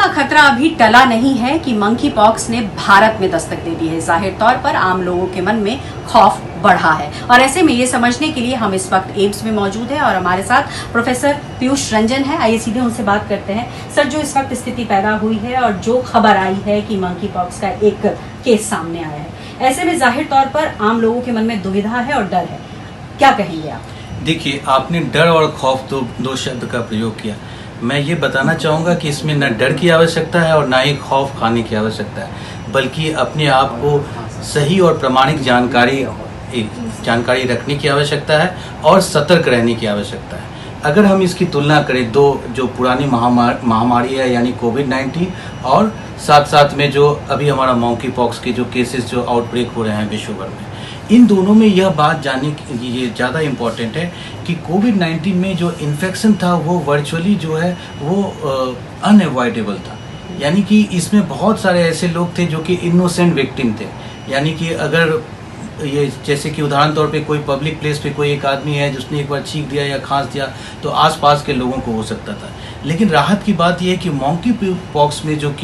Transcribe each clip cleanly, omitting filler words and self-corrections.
का खतरा अभी टला नहीं है कि मंकी पॉक्स ने भारत में दस्तक दे दी है। जाहिर तौर पर आम लोगों के मन में खौफ बढ़ा है और ऐसे में ये समझने के लिए हम इस वक्त एम्स में मौजूद हैं और हमारे साथ प्रोफेसर पीयूष रंजन है। आइए सीधे उनसे बात करते हैं। सर, जो इस वक्त स्थिति पैदा हुई है और जो खबर आई है कि मंकी पॉक्स का एक केस सामने आया है, ऐसे में जाहिर तौर पर आम लोगों के मन में दुविधा है और डर है, क्या कहेंगे आप? देखिए, आपने डर और खौफ तो दो शब्द का प्रयोग किया। मैं ये बताना चाहूँगा कि इसमें न डर की आवश्यकता है और ना ही खौफ खाने की आवश्यकता है, बल्कि अपने आप को सही और प्रामाणिक जानकारी रखने की आवश्यकता है और सतर्क रहने की आवश्यकता है। अगर हम इसकी तुलना करें दो जो पुरानी महामारी है यानी कोविड-19 और साथ साथ में जो अभी हमारा मंकी पॉक्स के जो केसेस जो आउटब्रेक हो रहे हैं विश्व भर में, इन दोनों में यह बात जानने की ये ज़्यादा इम्पॉर्टेंट है कि कोविड-19 में जो इन्फेक्शन था वो वर्चुअली जो है वो अनअवॉइडेबल था। यानी कि इसमें बहुत सारे ऐसे लोग थे जो कि इनोसेंट विक्टिम थे। यानी कि अगर ये जैसे कि उदाहरण तौर पे कोई पब्लिक प्लेस पे कोई एक आदमी है जिसने एक बार छींक दिया या खांस दिया तो आसपास के लोगों को हो सकता था। लेकिन राहत की बात यह है कि मंकी पॉक्स में जो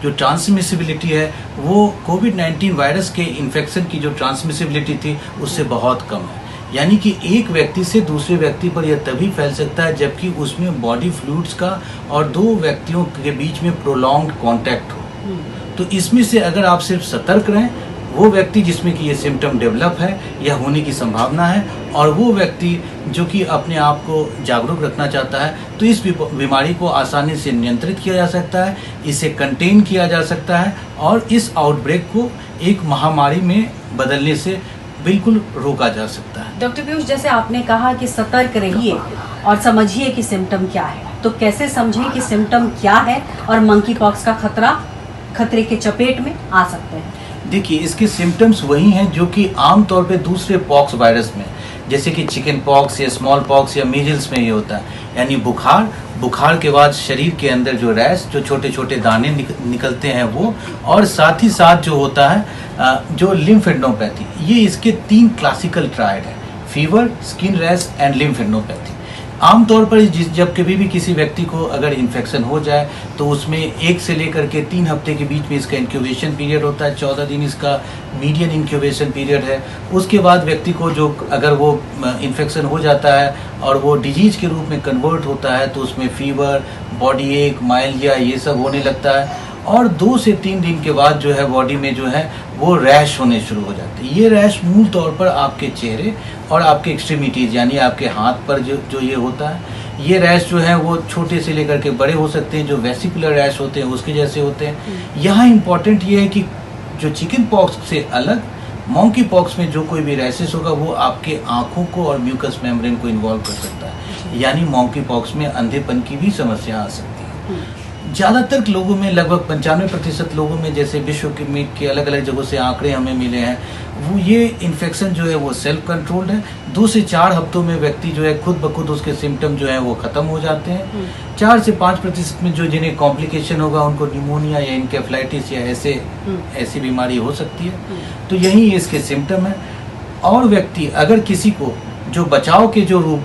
ट्रांसमिसिबिलिटी है वो कोविड-19 वायरस के इन्फेक्शन की जो ट्रांसमिसिबिलिटी थी उससे बहुत कम है। यानी कि एक व्यक्ति से दूसरे व्यक्ति पर यह तभी फैल सकता है जबकि उसमें बॉडी फ्लूइड्स का और दो व्यक्तियों के बीच में प्रोलॉन्ग्ड कांटेक्ट हो। तो इसमें से अगर आप सिर्फ सतर्क रहें, वो व्यक्ति जिसमें कि ये सिम्टम डेवलप है या होने की संभावना है और वो व्यक्ति जो कि अपने आप को जागरूक रखना चाहता है, तो इस बीमारी को आसानी से नियंत्रित किया जा सकता है, इसे कंटेन किया जा सकता है और इस आउटब्रेक को एक महामारी में बदलने से बिल्कुल रोका जा सकता है। डॉक्टर पीयूष, जैसे आपने कहा कि सतर्क रहिए और समझिए कि सिम्टम क्या है, तो कैसे समझें कि सिम्टम क्या है और मंकी पॉक्स का खतरे के चपेट में आ सकते हैं? देखिए, इसके सिम्टम्स वही हैं जो कि आमतौर पे दूसरे पॉक्स वायरस में, जैसे कि चिकन पॉक्स या स्मॉल पॉक्स या मीजल्स में ये होता है। यानी बुखार के बाद शरीर के अंदर जो रैश, जो छोटे छोटे दाने निकलते हैं वो, और साथ ही साथ जो होता है जो लिम्फेडेनोपैथी, ये इसके 3 क्लासिकल ट्रायड है: fever, skin rash and lymphadenopathy. आमतौर पर जब कभी भी किसी व्यक्ति को अगर इन्फेक्शन हो जाए तो उसमें 1 से लेकर के 3 हफ्ते के बीच में इसका इंक्यूबेशन पीरियड होता है। 14 दिन इसका मीडियन इंक्यूबेशन पीरियड है। उसके बाद व्यक्ति को जो अगर वो इन्फेक्शन हो जाता है और वो डिजीज के रूप में कन्वर्ट होता है तो उसमें फीवर, बॉडी एक, माइल्डिया, ये सब होने लगता है और 2 से 3 दिन के बाद जो है बॉडी में जो है वो रैश होने शुरू हो जाते हैं। ये रैश मूल तौर पर आपके चेहरे और आपके एक्सट्रीमिटीज़ यानी आपके हाथ पर जो ये होता है, ये रैश जो है वो छोटे से लेकर के बड़े हो सकते हैं, जो वेसिकुलर रैश होते हैं उसके जैसे होते हैं। यहाँ इम्पॉर्टेंट ये है कि जो चिकन पॉक्स से अलग मंकी पॉक्स में जो कोई भी रैशेस होगा वो आपके आँखों को और म्यूकस मेम्ब्रेन को इन्वॉल्व कर सकता है। यानी मंकी पॉक्स में अंधेपन की भी समस्या आ सकती है। ज़्यादातर लोगों में, लगभग 95% लोगों में, जैसे विश्व के अलग अलग जगहों से आंकड़े हमें मिले हैं, वो ये इन्फेक्शन जो है वो सेल्फ कंट्रोल्ड है। 2 से 4 हफ्तों में व्यक्ति जो है खुद ब खुद उसके सिम्टम जो है वो ख़त्म हो जाते हैं। 4 से 5% में जो जिन्हें कॉम्प्लिकेशन होगा उनको निमोनिया या इनकेफ्लाइटिस या ऐसी बीमारी हो सकती है। तो यही इसके सिम्टम है। और व्यक्ति अगर किसी को जो बचाव के जो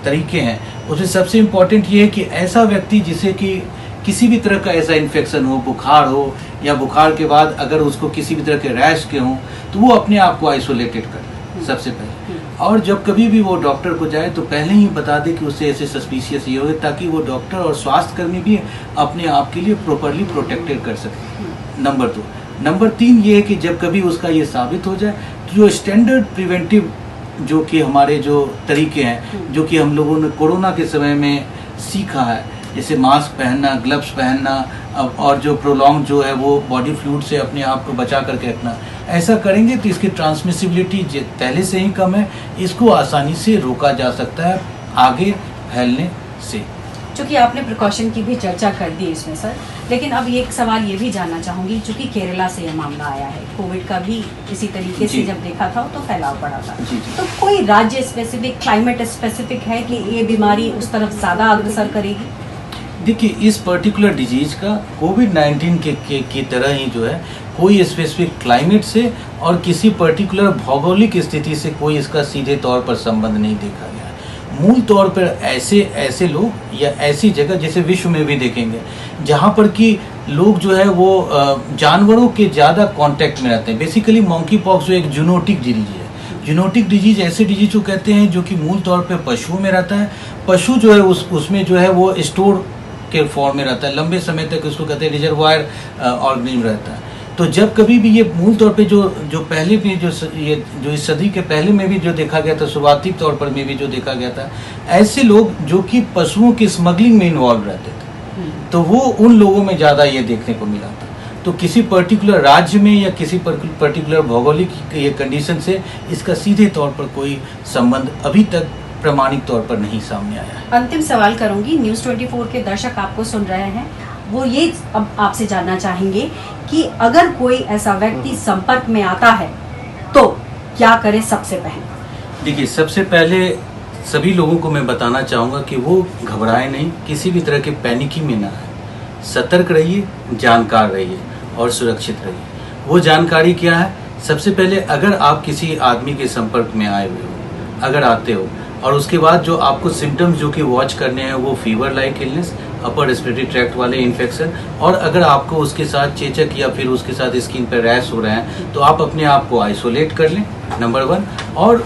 तरीके हैं, उसमें सबसे इम्पॉर्टेंट ये है कि ऐसा व्यक्ति जिसे कि किसी भी तरह का ऐसा इन्फेक्शन हो, बुखार हो या बुखार के बाद अगर उसको किसी भी तरह के रैश के हों, तो वो अपने आप को आइसोलेटेड करे सबसे पहले। और जब कभी भी वो डॉक्टर को जाए तो पहले ही बता दे कि उससे ऐसे सस्पिशियस ये हो, ताकि वो डॉक्टर और स्वास्थ्य कर्मी भी अपने आप के लिए प्रॉपरली प्रोटेक्टेड कर सके। नंबर 2। नंबर 3 ये है कि जब कभी उसका ये साबित हो जाए तो जो स्टैंडर्ड प्रिवेंटिव जो कि हमारे जो तरीके हैं, जो कि हम लोगों ने कोरोना के समय में सीखा है, जैसे मास्क पहनना, ग्लव्स पहनना और जो प्रोलॉन्ग जो है वो बॉडी फ्लूइड से अपने आप को बचा करके रखना, ऐसा करेंगे तो इसकी ट्रांसमिसिबिलिटी पहले से ही कम है, इसको आसानी से रोका जा सकता है आगे फैलने से। चूँकि आपने प्रिकॉशन की भी चर्चा कर दी इसमें सर, लेकिन अब एक सवाल ये भी जानना चाहूँगी, चूँकि केरला से यह मामला आया है, कोविड का भी इसी तरीके से जब देखा था तो फैलाव पड़ा था, तो कोई राज्य स्पेसिफिक, क्लाइमेट स्पेसिफिक है कि ये बीमारी उस तरफ ज़्यादा अग्रसर करेगी? देखिए, इस पर्टिकुलर डिजीज का कोविड-19 की तरह ही जो है कोई स्पेसिफिक क्लाइमेट से और किसी पर्टिकुलर भौगोलिक स्थिति से कोई इसका सीधे तौर पर संबंध नहीं देखा गया। मूल तौर पर ऐसे लोग या ऐसी जगह जैसे विश्व में भी देखेंगे जहाँ पर कि लोग जो है वो जानवरों के ज़्यादा कांटेक्ट में रहते हैं। बेसिकली मंकी पॉक्स जो एक जूनोटिक डिजीज है, जूनोटिक डिजीज ऐसे डिजीज को कहते हैं जो कि मूल तौर पे पशुओं में रहता है। पशु जो है उसमें जो है वो स्टोर के फॉर्म में रहता है, लंबे समय तक उसको कहते हैं रिजर्वायर ऑर्गेनिज्म रहता है। तो जब कभी भी ये मूल तौर पे जो पहले भी जो इस सदी के पहले में भी जो देखा गया था, शुरुआती तौर पर में भी जो देखा गया था, ऐसे लोग जो कि पशुओं की स्मगलिंग में इन्वॉल्व रहते थे, तो वो उन लोगों में ज़्यादा ये देखने को मिला था। तो किसी पर्टिकुलर राज्य में या किसी पर्टिकुलर भौगोलिक ये कंडीशन से इसका सीधे तौर पर कोई संबंध अभी तक प्रमाणिक तौर पर नहीं सामने आया है। अंतिम सवाल करूंगी, न्यूज़ 24 के दर्शक आपको सुन रहे हैं, वो ये अब आपसे जानना चाहेंगे कि अगर कोई ऐसा व्यक्ति संपर्क में आता है तो क्या करे सबसे पहले? देखिए, सबसे पहले सभी लोगों को मैं बताना चाहूँगा कि वो घबराए नहीं, किसी भी तरह के पैनिकी में ना आए। सतर्क रहिए, जानकार रहिए और सुरक्षित रहिए। वो जानकारी क्या है? सबसे पहले अगर आप किसी आदमी के संपर्क में आए हुए हो, अगर आते हो, और उसके बाद जो आपको सिम्टम्स जो कि वॉच करने हैं वो fever like illness, upper respiratory tract वाले इन्फेक्शन, और अगर आपको उसके साथ चेचक या फिर उसके साथ स्किन पर रैश हो रहे हैं तो आप अपने आप को आइसोलेट कर लें, नंबर 1। और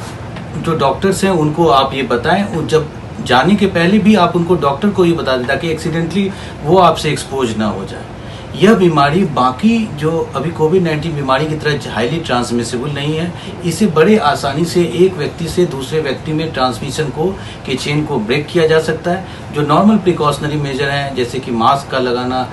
जो डॉक्टर्स हैं उनको आप ये बताएं, जब जाने के पहले भी आप उनको डॉक्टर को ये बता दें ताकि एक्सीडेंटली वो आपसे एक्सपोज ना हो जाए। यह बीमारी बाकी जो अभी कोविड-19 बीमारी की तरह हाईली ट्रांसमिसिबल नहीं है। इसे बड़े आसानी से एक व्यक्ति से दूसरे व्यक्ति में ट्रांसमिशन के चेन को ब्रेक किया जा सकता है। जो नॉर्मल प्रिकॉशनरी मेजर हैं जैसे कि मास्क का लगाना,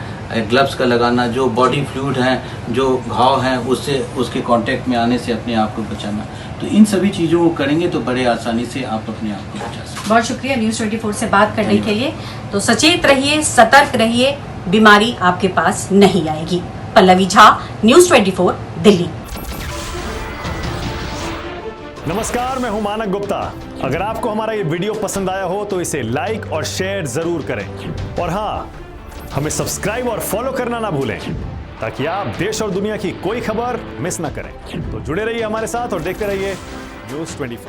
ग्लव्स का लगाना, जो बॉडी फ्लूइड हैं, जो घाव हैं उससे उसके कांटेक्ट में आने से अपने आप को बचाना, तो इन सभी चीज़ों को करेंगे तो बड़े आसानी से आप अपने आप को बचा सकते हैं। बहुत शुक्रिया न्यूज़ 24 से बात करने के लिए। तो सचेत रहिए, सतर्क रहिए, बीमारी आपके पास नहीं आएगी। पल्लवी झा, न्यूज़ 24, दिल्ली। नमस्कार, मैं हूं मानक गुप्ता। अगर आपको हमारा ये वीडियो पसंद आया हो तो इसे लाइक और शेयर जरूर करें, और हाँ, हमें सब्सक्राइब और फॉलो करना ना भूलें ताकि आप देश और दुनिया की कोई खबर मिस ना करें। तो जुड़े रहिए हमारे साथ और देखते रहिए न्यूज़ 24।